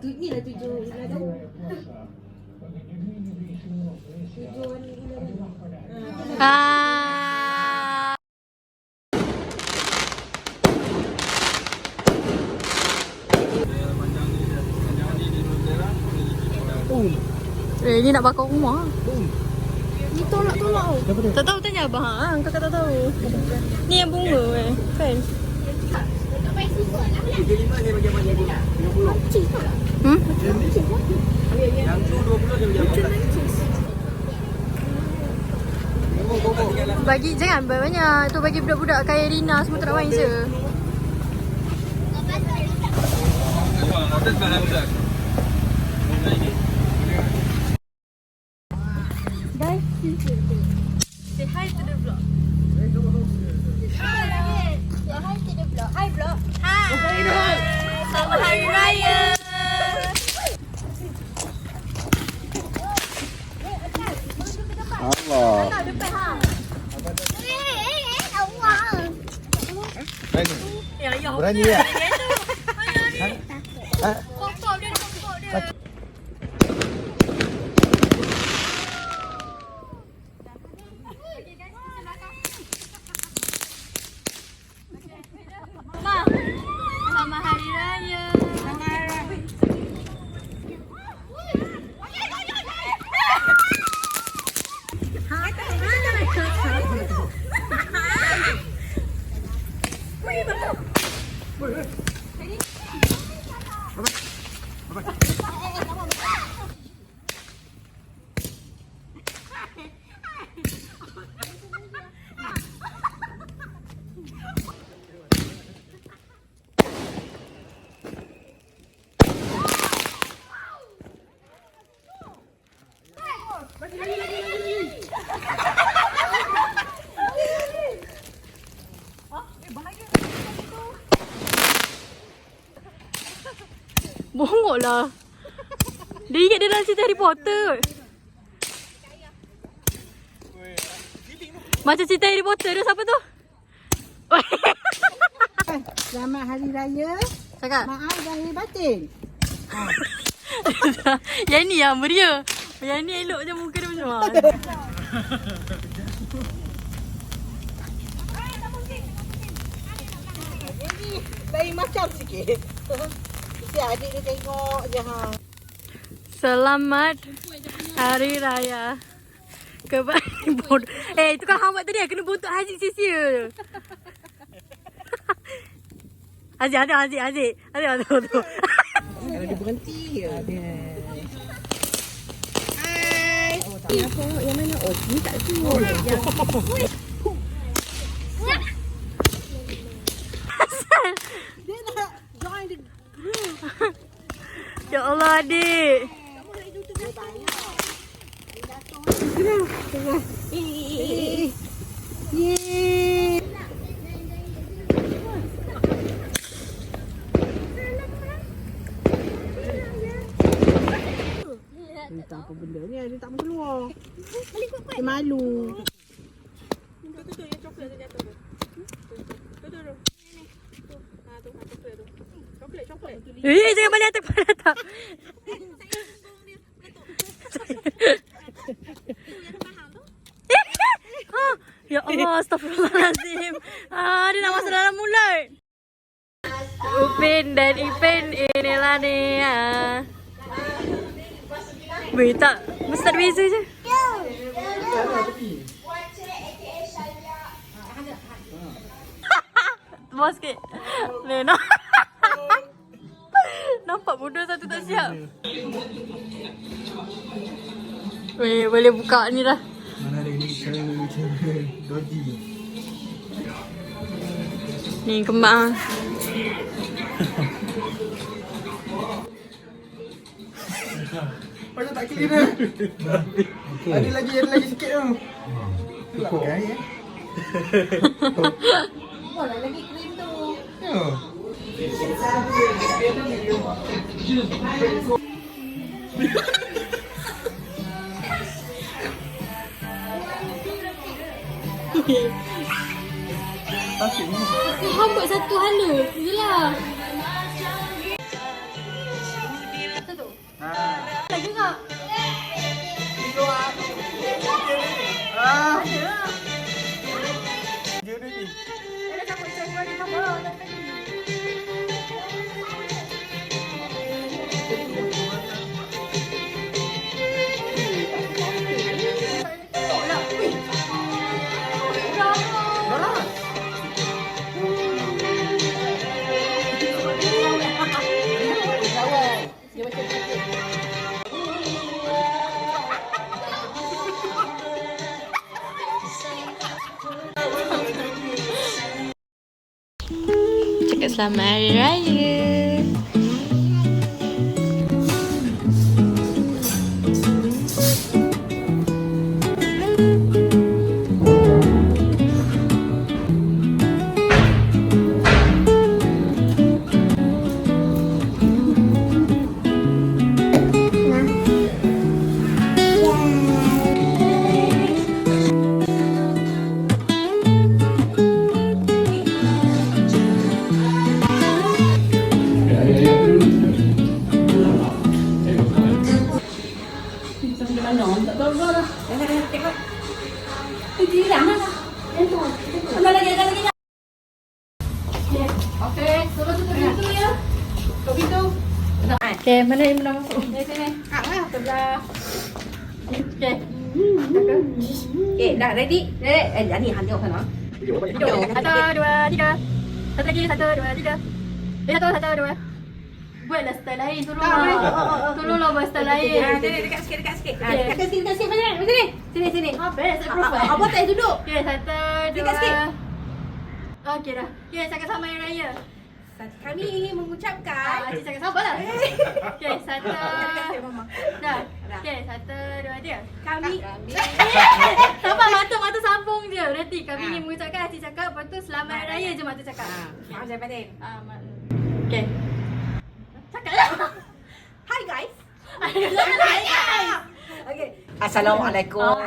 Ni lah 7 bulan tu. 7 bulan tu. Ni nak bakar rumah. Ni tolak tu. Tak tahu tanya abang. Angkat tak tahu. Ni yang bunga kan? 35 saya bagi abang jadi 50. Yang tu 20 saya bagi abang. Bagi jangan banyak. Tu bagi budak-budak kaya Rina semua tak nak main je. Bye. Say hi to the vlog. Hi. Say hi to the vlog. Hi vlog. Hi. Selamat Hari Raya. Allah. Berani. Ya. Berani ya? Pokok dia. Ma, selamat Hari Raya. Bongok lah. Dia ingat dia dalam cerita Harry Potter. Macam cerita Harry Potter tu siapa tu? Selamat Hari Raya. Cakap. Maaf lahir batin. Yang ni yang meriah. Yang ni elok je muka dia macam mana. Lain macam sikit. Si adik dia tengok je Selamat Hari Raya. Kebaikan. Itu kan hang buat tadi kena buntut Haziq sia-sia. Haziq. Tu. Kalau dia berhenti dia. Hai. Apa? Yang mana? Oh, ni tak tu. Dia nak join the group. Ya Allah adik. Kamu nak duduk dia banyak. Entah apa benda ni, dia tak mau keluar. Dia malu. Tu yang coklat tu jatuh tu. Tu. Coklat. Jangan balik atas kepala tak. Ya Allah, astagfirullahaladzim. Dia nak masuk dalam mulut. Upin dan Ipin inilah dia. Weh tak, mesti tak beza je. Bos sikit. Lena. Nampak bodoh satu tak siap. Weh, boleh buka ni dah. Mana ada ni cara dodi. Ni kembang. Pasal tak kira. Ada lagi sikit tu. Cukup kan ya? Oh, lagi krim tu. Ya. Hang buat satu hala. Yelah. cakap selamat hari raya. Okay, mana yang nak masuk? Sini. Sebelah. Okay. Dah ready? Ni Han tengok sana. Satu, dua, tiga. Satu lagi, satu, dua, tiga. Satu, dua. Buatlah style lain, tolonglah. Tolonglah buat style lain. Dekat sikit. Okay. Dekat sini. Sini. Best, approve. Abang tak duduk. Okay, satu, Dekat sikit. dua. Okay dah. Okay, cakap sama yang raya. Kami ingin mengucapkan Cik cakap sabarlah. Okay, satu. Mama. Dah. Okay, satu, dua, tiga. Kami Sabar, mata sambung je. Berarti kami ingin mengucapkan, Cik cakap, lepas tu selamat hari raya je mata cakap. Maaf saya batin. Okay. Cakap lah. Hi guys. Okay. Assalamualaikum.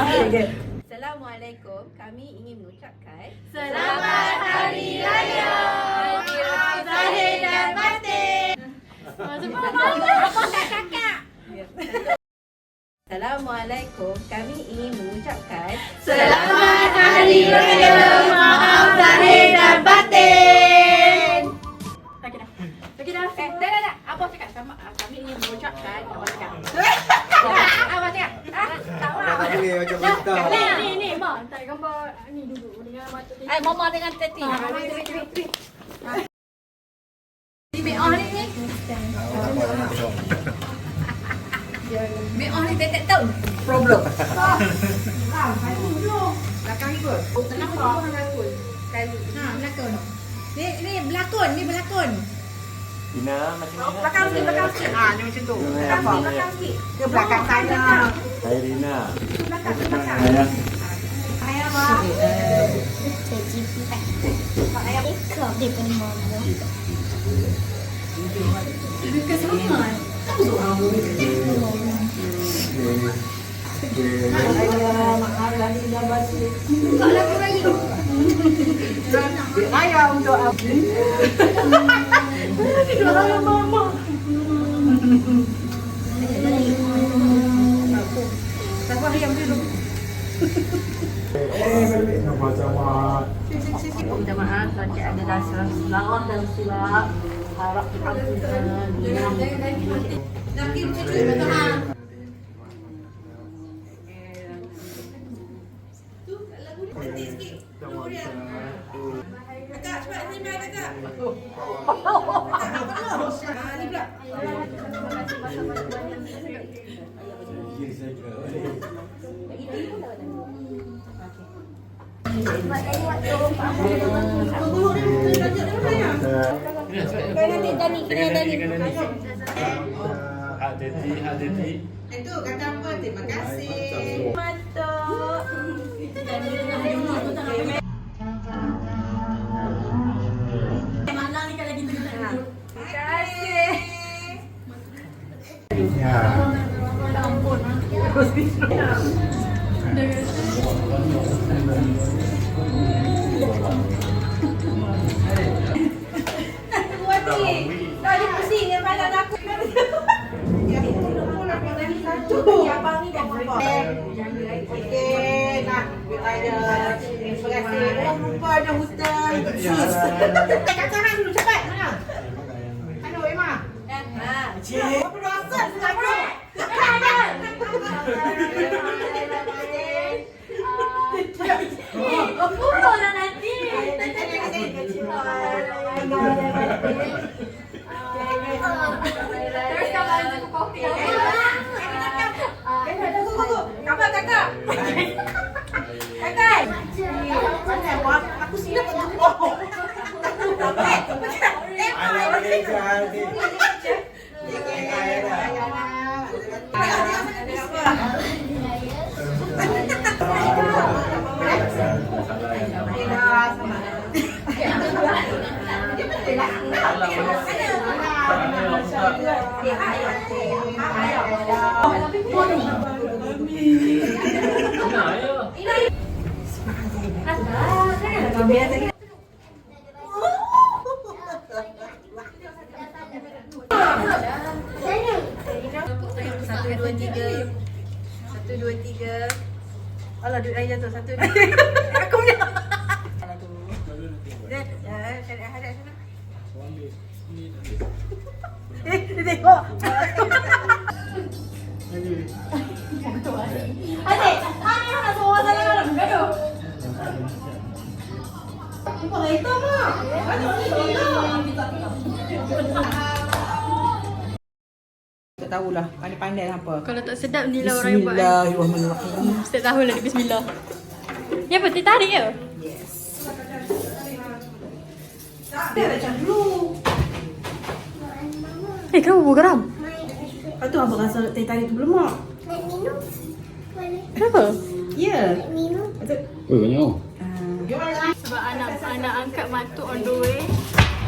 Okay. Assalamualaikum. Kami ingin mengucapkan Selamat Hari Raya. Zahir dan batin. Apa kakak? Assalamualaikum. Kami ingin mengucapkan Selamat Hari Raya. Maaf Zahir dan batin. Okey dah. dah. Apa cakap? Kami ingin mengucapkan apa cakap? Apa cakap? Tak apa. Ni, mak. Tak gambar ni dulu dengan mata ni. Mama dengan Teti. Ni on ni. Make on ni tak tahu. Problem. Belakang ikut. Kenapa? Kali. Berlakon. Ni berlakon. Ina macam mana? Belakang sikit. Ni macam tu. Belakang sikit. Ke belakang saya. Hai Rina. Belakang. Ayah. Ayah apa? Ayah untuk apa? Mama. Siapa yang dulu? Minta maaf kalau ada dasar salah dan silap. Harap diampunkan. Nanti cuci betul. Kakak cepat sini mai kakak. Ni pula. Hati-hati. Itu kata apa? Terima kasih. Mantap. Tadi pusing dengan badan aku. Abang ni dah apa? Okey, nak ada. Terima kasih. Oh, lupa ada hutang. Kakak Han dulu cepat. Mana? Aduh, Emma. Apa dosa sudah bro? Pukul lah nanti. Terus kalau ada kopi. Kakak. Kakak. Aku silap. Biasa ni. Satu, dua, tiga. Satu, dua, tiga. Alah, duit saya jatuh. Satu, dua. Aku punya. Ya, hadap sana. Dia tengok. Adik, nak semua sana dalam gaduh. Kau hitam lah. Tak tahulah. Pandai-pandai lah apa. Kalau tak sedap ni lah orang yang buat. Bismillahirrahmanirrahim. Setiap tahun lah dia bismillah. Ni apa? Teh tarik ke? Yes. Dia macam dulu. Kenapa bau garam? Lepas tu abang rasa teh tarik tu berlemak. Kenapa? Ya. Oh, banyak. Sebab anak angkat mantu on the way.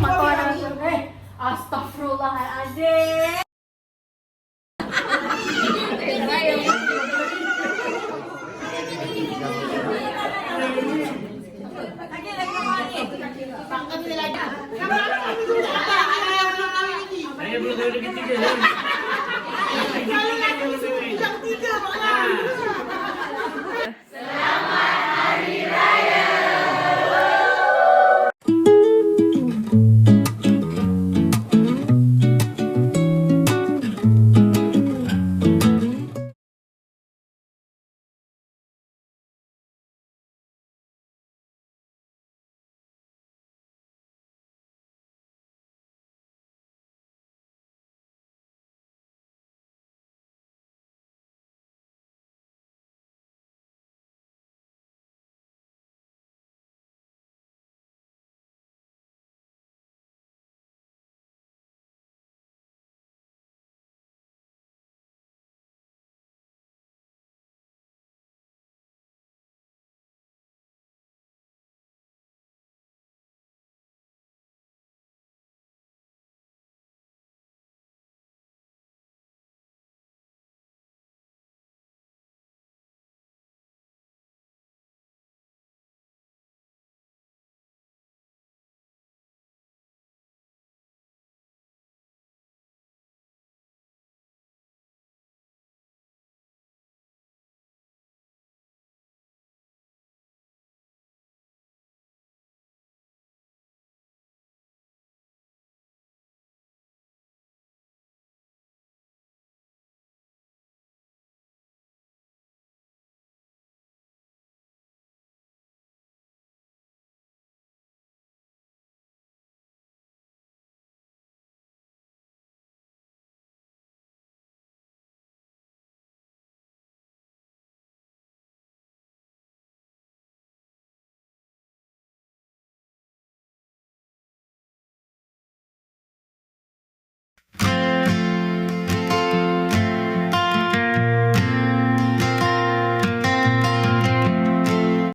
Mak kau anak. Astaghfirullahaladzim.